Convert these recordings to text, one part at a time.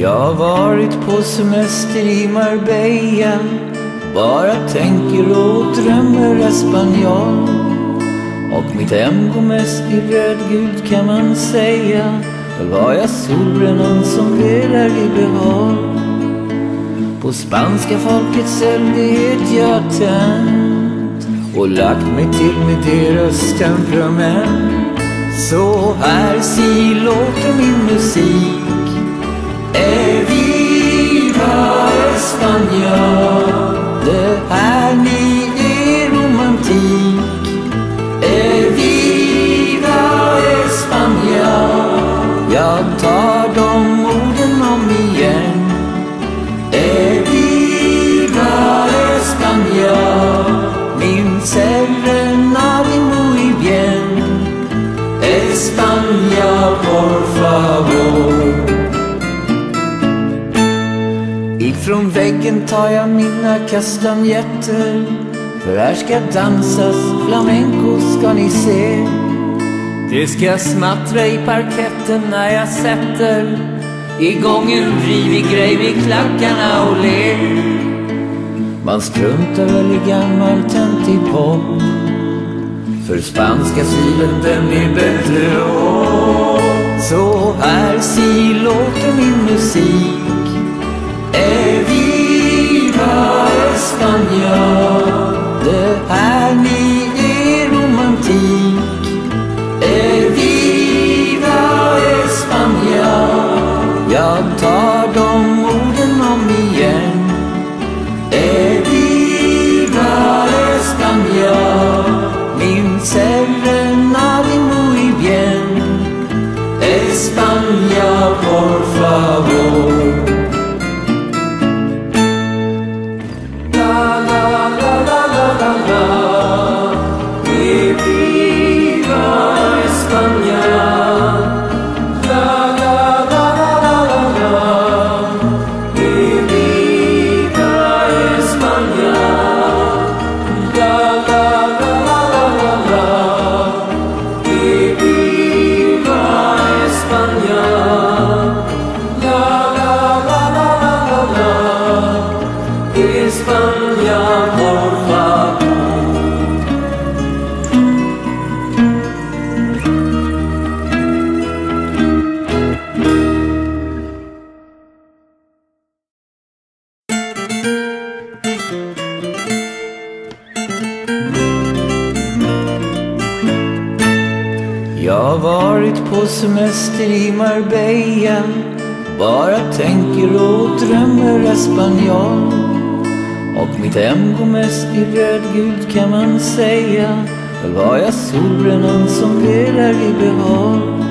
Jag har varit på semester i Marbella, bara tänker och drömmer espanjol. Och mitt hem går mest i rödgult kan man säga. Väl var jag solbrännan som velar i behåll. På spanska folkets eldighet jag tänt och lagt mig till med deras temperament. Så här si låter min musik. Viva España. Det här ni är romantik. Viva España. Jag tar de orden om igen. Viva España. Min serenade muy bien. España por favor. Ifrån väggen tar jag mina kastanjetter, för här ska dansas flamenco ska ni se. Det ska smattra i parketten när jag sätter igång en rivig grej vid klackarna och ler. Man struntar väl i gammal töntig pop, för spanska stilen den är bättre. Så här si låter min musik. Viva España. Det här ni är romantik. Viva España. Jag tar de orden om igen. Viva España. Min serenade muy bien. España por favor. Jag har varit på semester i Marbella, bara tänker och drömmer espanjol. Och mitt hem går mest i rödgult kan man säga. Väl var jag solbrännan som velar i behåll.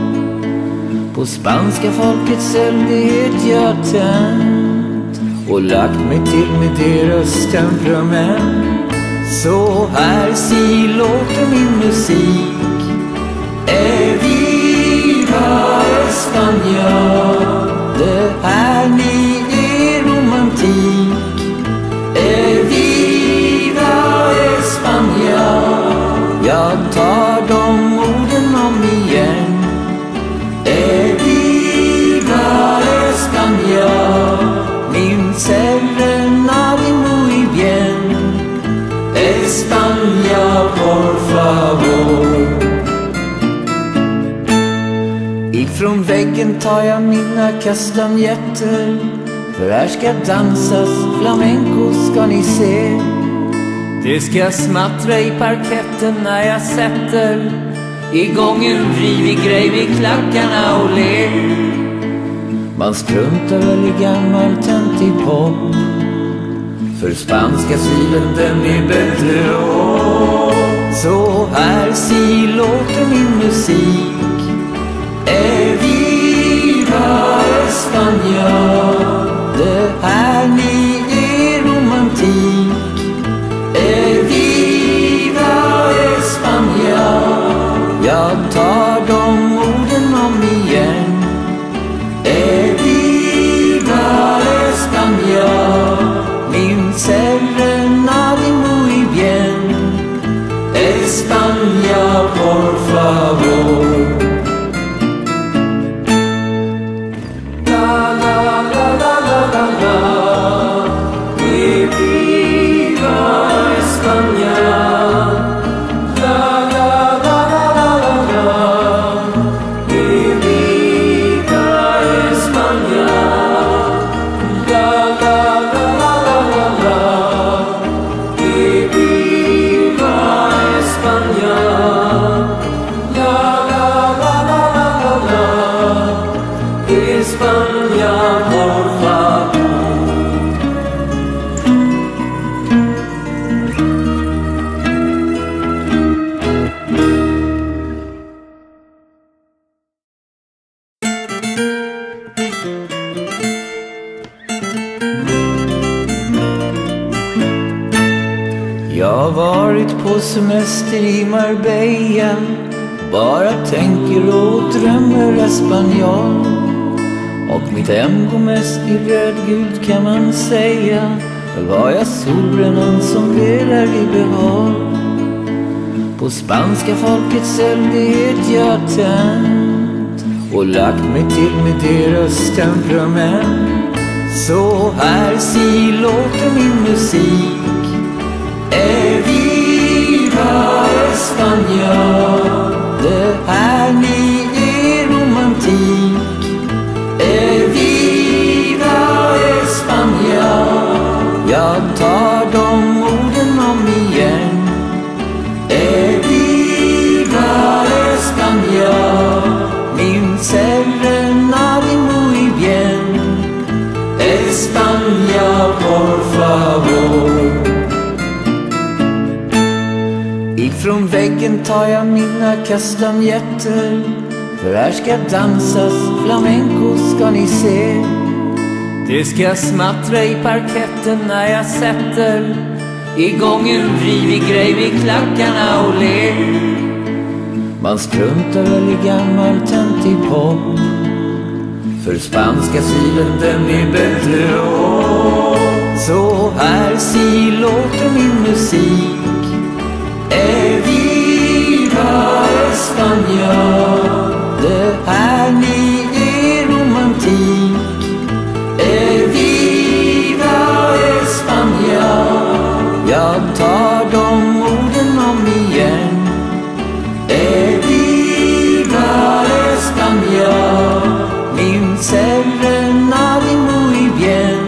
På spanska folkets eldighet jag tänt och lagt mig till med deras temperament. Så här si låter min musik. Viva España. Det här ni är romantik. Viva España. Jag tar de orden om igen. Viva España. Min serenade muy bien. España por favor. Ifrån väggen tar jag mina kastanjetter, för här ska dansas flamenco ska ni se. Det ska smattra i parketten när jag sätter igång en rivig grej vid klackarna och ler. Man struntar väl i gammal töntig pop, för spanska stilen den är bättre. Så här si låter min musik. Viva España. Det här ni är romantik. Viva España. Jag tar de orden om igen. Viva España. Min serenade muy bien. España por favor. La la la. på semester i Marbella, bara tänker och drömmer Espanol. Och mitt hem går mest i rödgult kan man säga. Väl var jag solbrännan som velar i behåll. På spanska folkets eldighet jag tänt och lagt mig till med deras temperament. Så här si låter min musik. Viva España. Det här ni är romantik. Viva España. Jag tar de orden om igen. Viva España. Min serenade muy bien. España por favor. Ifrån väggen tar jag mina kastanjetter, för här ska dansas flamenco ska ni se. Det ska smattra i parketten när jag sätter igång en rivig grej vid klackarna och ler. Man struntar väl i gammal töntig pop, för spanska stilen den är bättre. Så här si låter min musik. Viva España. Det här ni är romantik. Viva España. Jag tar de orden om igen. Viva España. Min serenade muy bien.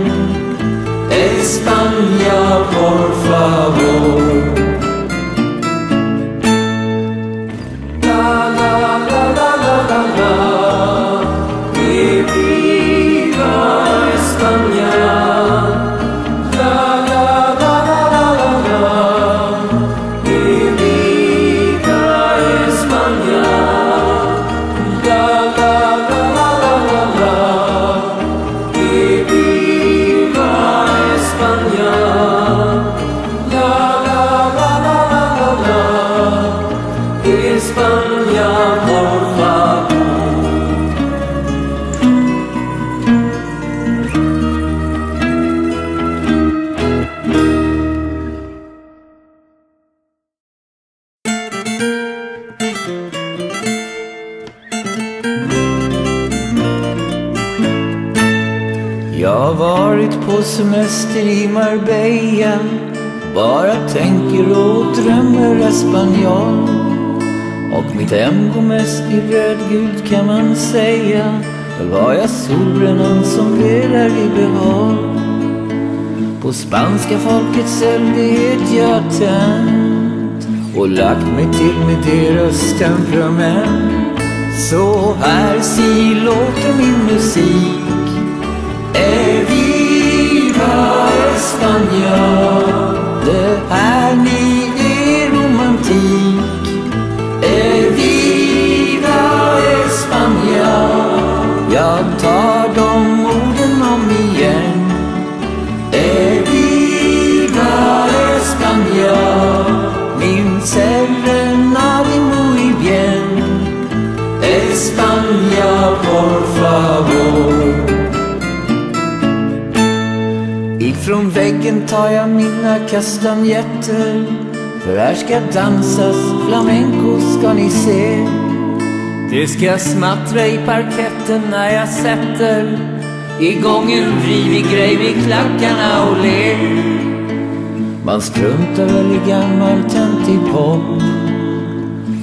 España por favor. La la la la la la la. Viva España. La la la la la la la. Viva España. La la la la la la la. Viva España. La la la la la la la. España por favor. Jag har varit på semester i Marbella, bara tänker och drömmer Espanol. Och mitt hem går mest i rödgult kan man säga. Väl var jag solbrännan som velar i behåll. På spanska folkets eldighet jag tänt och lagt mig till med deras temperament. Så här si låter min musik. Viva España. Det här ni är romantik. Viva España. Jag tar de orden om igen. Viva España. Min serenade muy bien. España por favor. Ifrån väggen tar jag mina kastanjetter, för här ska dansas flamenco ska ni se. Det ska smattra i parketten när jag sätter igång en rivig grej vid klackarna och ler. Man struntar väl i gammal töntig pop,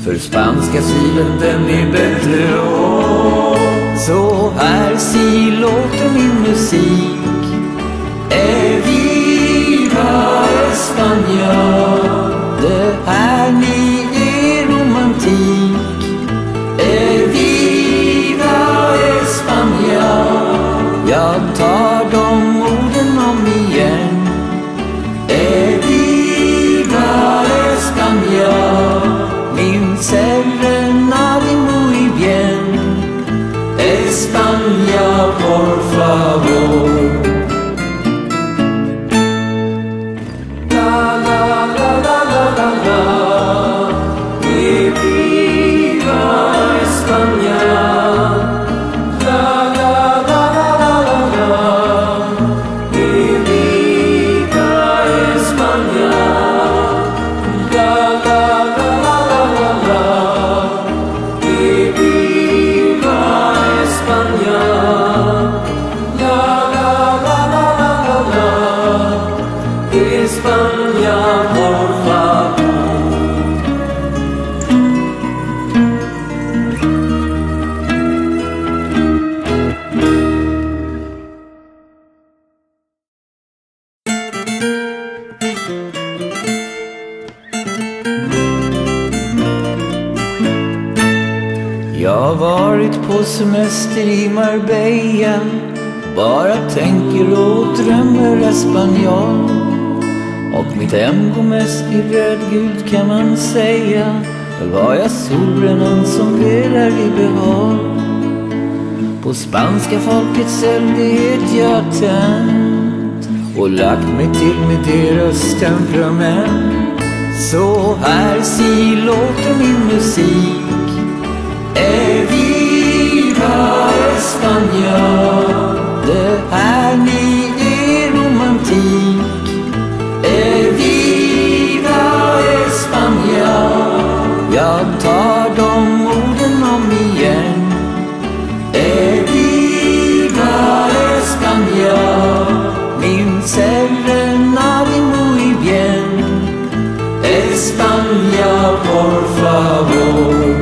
för spanska stilen den är bättre. Så här si låter min musik. Viva España. Det här ni är romantik. Viva España. Jag tar de orden om igen. Viva España. Min serenade muy bien. España por favor. La la la la la la la. har varit på semester i Marbella, bara tänker och drömmer espanjol. Och mitt hem går mest i rödgult kan man säga. Väl var jag solbrännan som velar i behåll. På spanska folkets eldighet jag tänt och lagt mig till med deras temperament. Så här si låter min musik. Viva España. Det här ni är romantik. Viva España. Jag tar de orden om igen. Viva España. Min serenade muy bien. España por favor.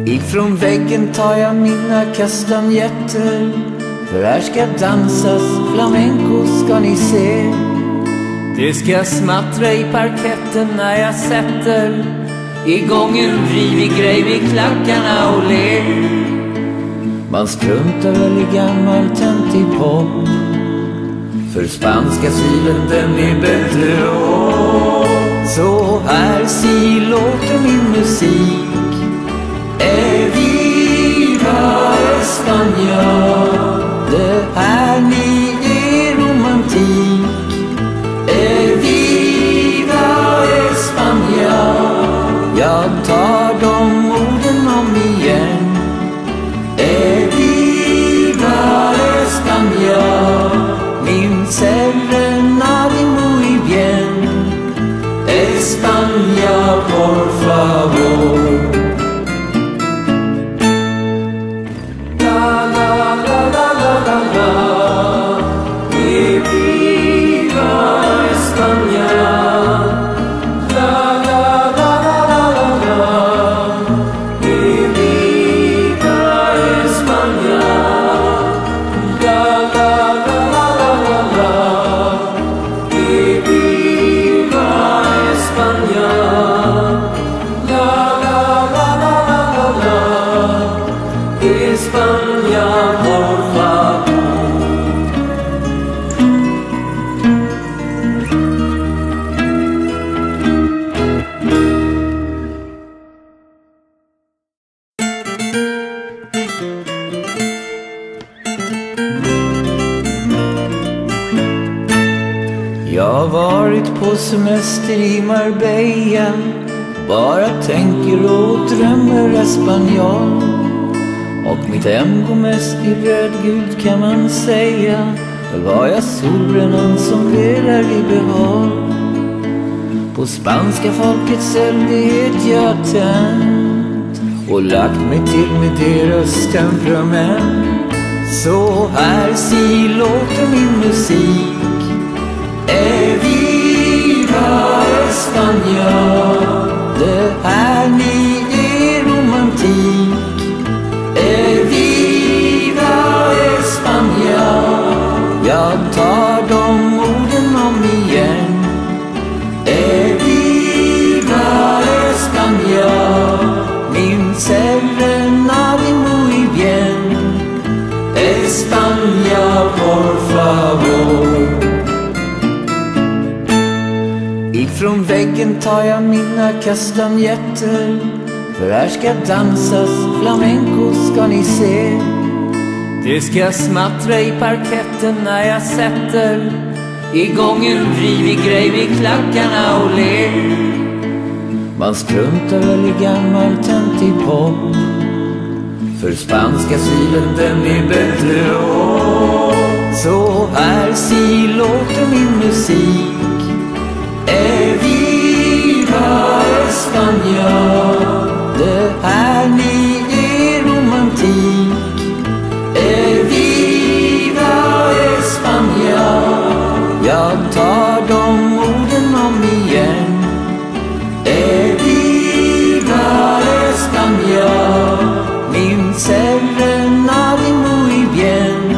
Ifrån väggen tar jag mina kastanjetter, för här ska dansas flamenco ska ni se. Det ska smattra i parketten när jag sätter igång en rivig grej med klackarna och ler. Man struntar väl i gammal töntig pop, för spanska stilen den är bättre. Så här si låter min musik. Viva España. Det här ni är romantik. Viva España. Jag tar de orden om igen. Viva España. Min serenade muy bien. España por favor. Jag har varit på semester i Marbella, bara tänker och drömmer espanjol. Och mitt hem går mest i rödgult kan man säga. Väl var jag solbrännan som velar i behåll. På spanska folkets eldighet jag tänt och lagt mig till med deras temperament. Så här si låter min musik. Viva España. Det här ni är romantik. Viva España. Jag tar de orden om igen. Viva España. Min serenade muy bien. España por favor. Ifrån väggen tar jag mina kastanjetter, för här ska dansas flamenco ska ni se. Det ska smattra i parketten när jag sätter igång en rivig grej med klackarna och ler. Man struntar väl i gammal töntig pop, för spanska stilen den är bättre. Så här si låter min musik. Viva España. Det här ni är romantik. Viva España. Jag tar de orden om igen. Viva España. Min serenade muy bien.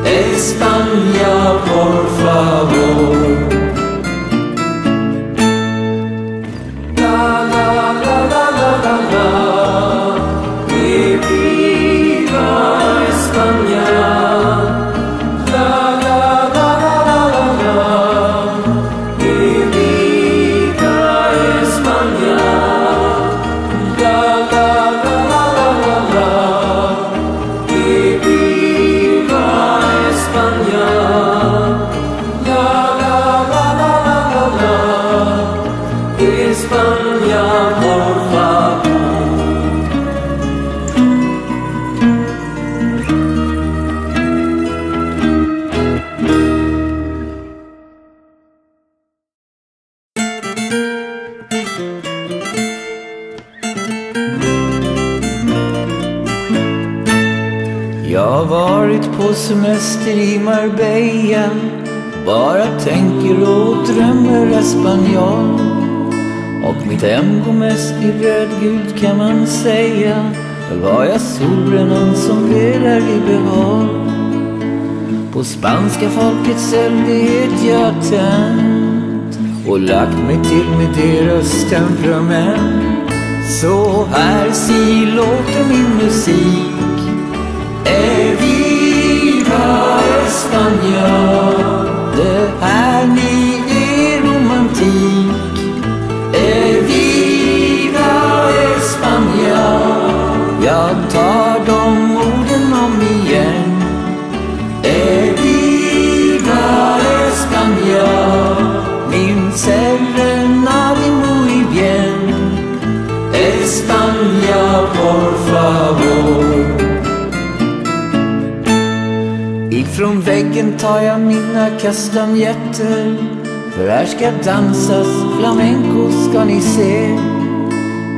España por favor. har varit på semester i Marbella, bara tänker och drömmer espanjol. Och mitt hem går mest i rödgult kan man säga. Väl var jag solbrännan som redan i behåll. På spanska folkets eldighet jag tänt och lagt mig till med deras temperament. Så här si låter min musik. Viva España. Det här ni är romantik. Viva España. Jag tar de orden om igen. Viva España. Min serenade muy bien. España por favor. Ifrån väggen tar jag mina kastanjetter, för här ska dansas flamenco ska ni se.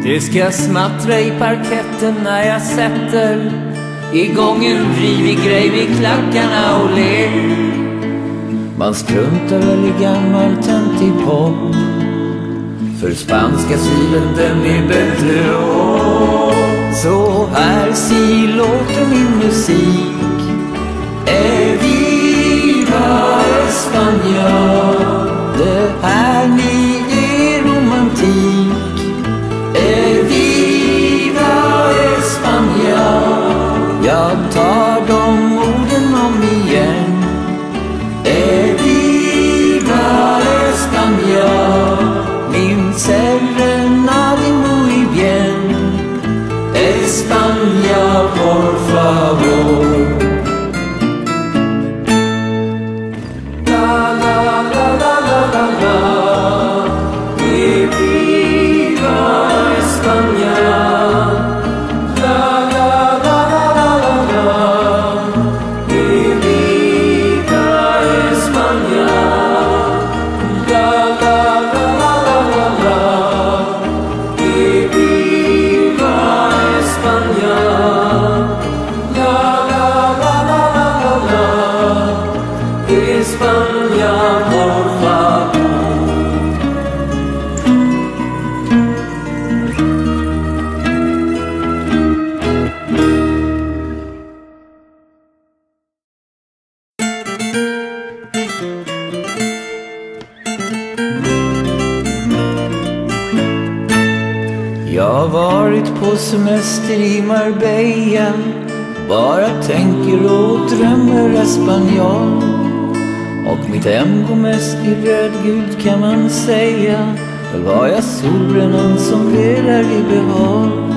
Det ska smattra i parketten när jag sätter igång en rivig grej vid klackarna och ler. Man struntar väl i gammal töntig pop, för spanska stilen den är bättre. Så här si låter min musik. Viva España. Det här ni är romantik. Viva España. Jag tar de orden om igen. Viva España. Min serenade muy bien. España por favor. La la la la la la la. Viva España. La la la la la la la. Viva España. La la la la la la la. Viva España. La la la la la la la. España por favor. Jag har varit på semester i Marbella, bara tänker och drömmer espanjol. Och mitt hem går mest i rödgult kan man säga. Väl var jag solbrännan som redan i behåll.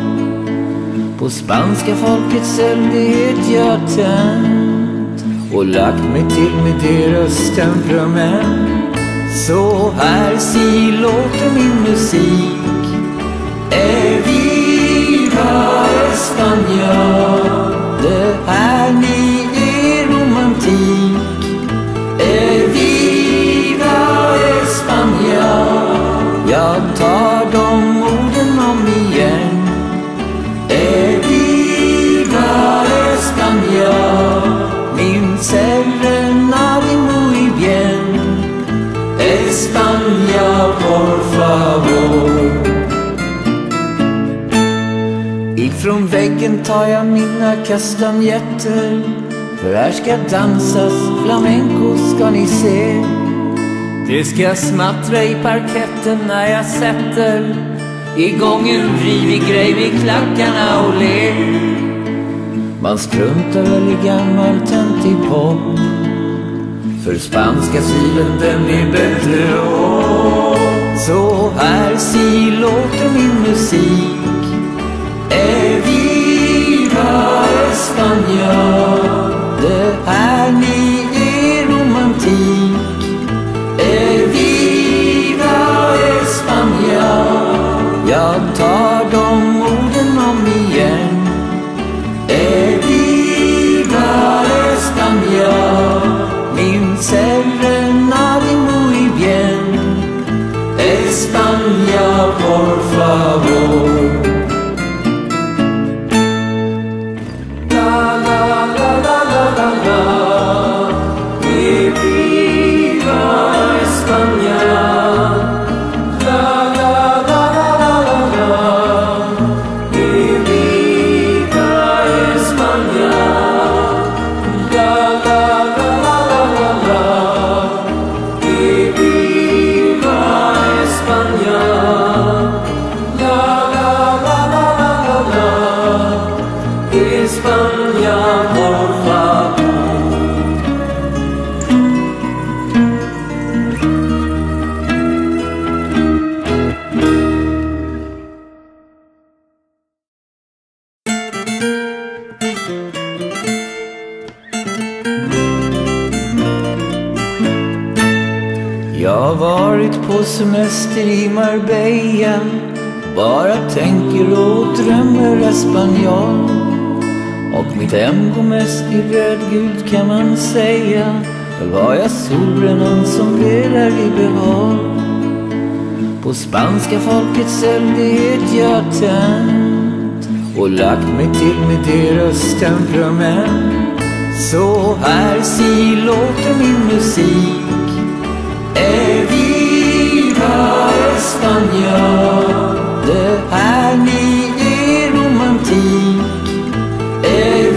På spanska folkets eldighet jag tänt och lagt mig till med deras temperament. Så här si låter min musik. Viva España. Det här ni är romantik. Viva España. Jag tar de orden om igen. Viva España. Min serenade muy bien. España por favor. Ifrån väggen tar jag mina kastanjetter, för här ska dansas flamenco ska ni se. Det ska smattra i parketten när jag sätter igång en rivig grej vid klackarna och ler. Man struntar väl i gammal töntig pop, för spanska stilen den är bättre. Så här si låter min musik. Viva España. Det här ni är romantik. Viva España. Jag tar de orden om igen. Viva España. Min serenade muy bien. España por favor. La la la la. semester i Marbella, bara tänker och drömmer espanjol. Och mitt hem går mest i rödgult kan man säga. Väl var jag solbrännan som velar i behåll. På spanska folkets eldighet jag tänt och lagt mig till med deras temperament. Så här si låter min musik. Viva España. Det här ni är romantik.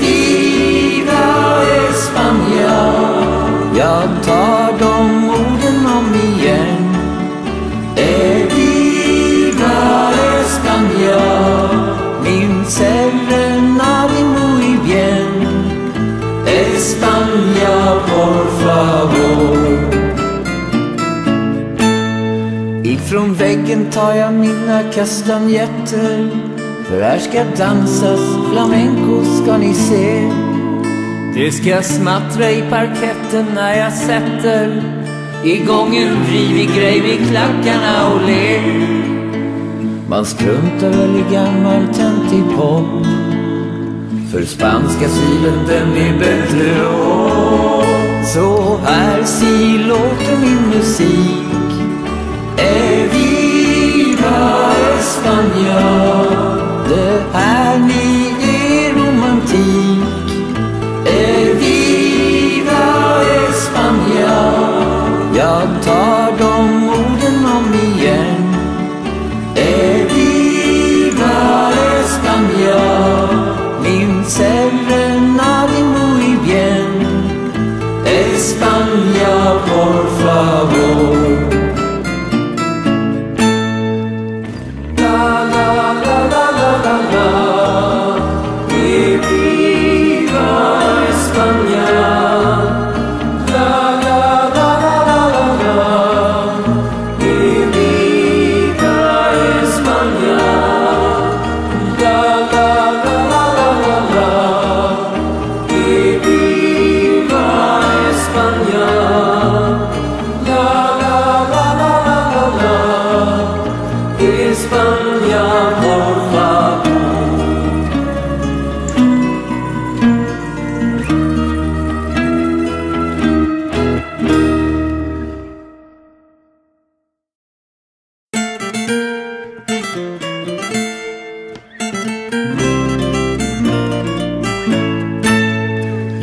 Viva España. Jag tar de orden om igen. Viva España. Min serenade muy bien. España por favor. Ifrån väggen tar jag mina kastanjetter, för här ska dansas flamenco ska ni se. Det ska smattra i parketten när jag sätter igång en rivig grej vid klackarna och ler. Man struntar väl i gammal töntig pop, för spanska stilen den är bättre. Så här si låter min musik. Viva España. Det här ni är romantik. Viva España. Jag tar de orden om igen. Viva España. Min serenade muy bien. España por favor.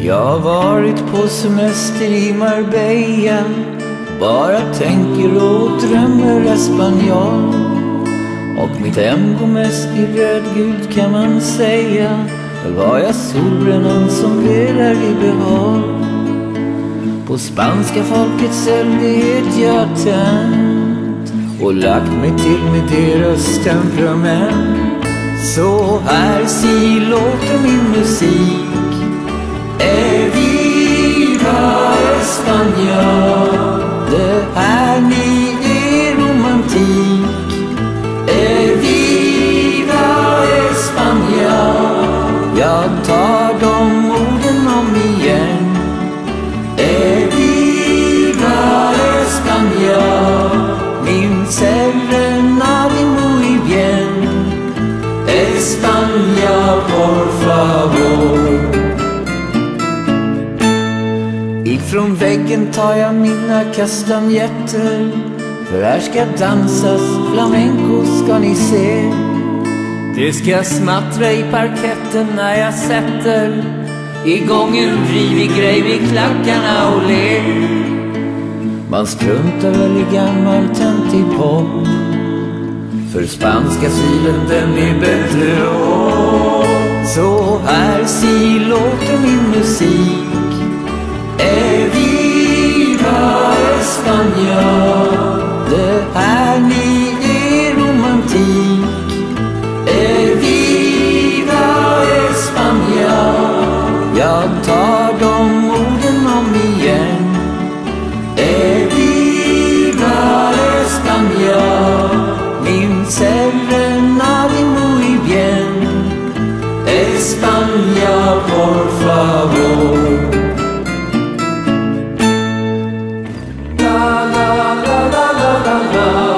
Jag har varit på semester i Marbella, bara tänker och drömmer espanjol. Och mitt hem går mest i rödgult kan man säga. Väl var jag solbrännan som velar i behåll. På spanska folkets eldighet jag tänt och lagt mig till med deras temperament. Så här si låter min musik. Viva España. Det här ni är romantik. Viva España. Jag tar de orden om igen. Viva España. Min serenade muy bien. España por favor. Ifrån väggen tar jag mina kastanjetter, för här ska dansas flamenco ska ni se. Det ska smattra i parketten när jag sätter igång en rivig grej vid klackarna och ler. Man struntar väl i gammal töntig pop, för spanska stilen den är bättre. Så här si låter min musik. Viva España. Det här ni är romantik. Viva España. Jag tar de orden om igen. Viva España. Min serenade muy bien. España por favor. La la la la la la la.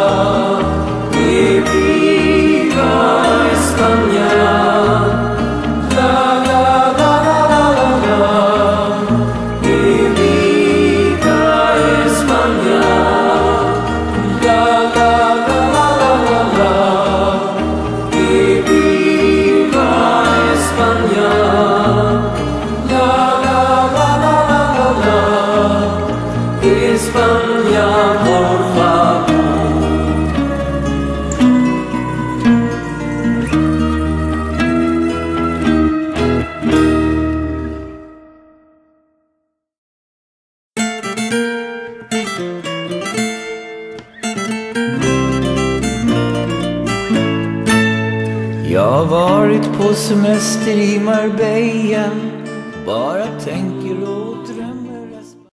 har varit på semester i Marbella, bara tänker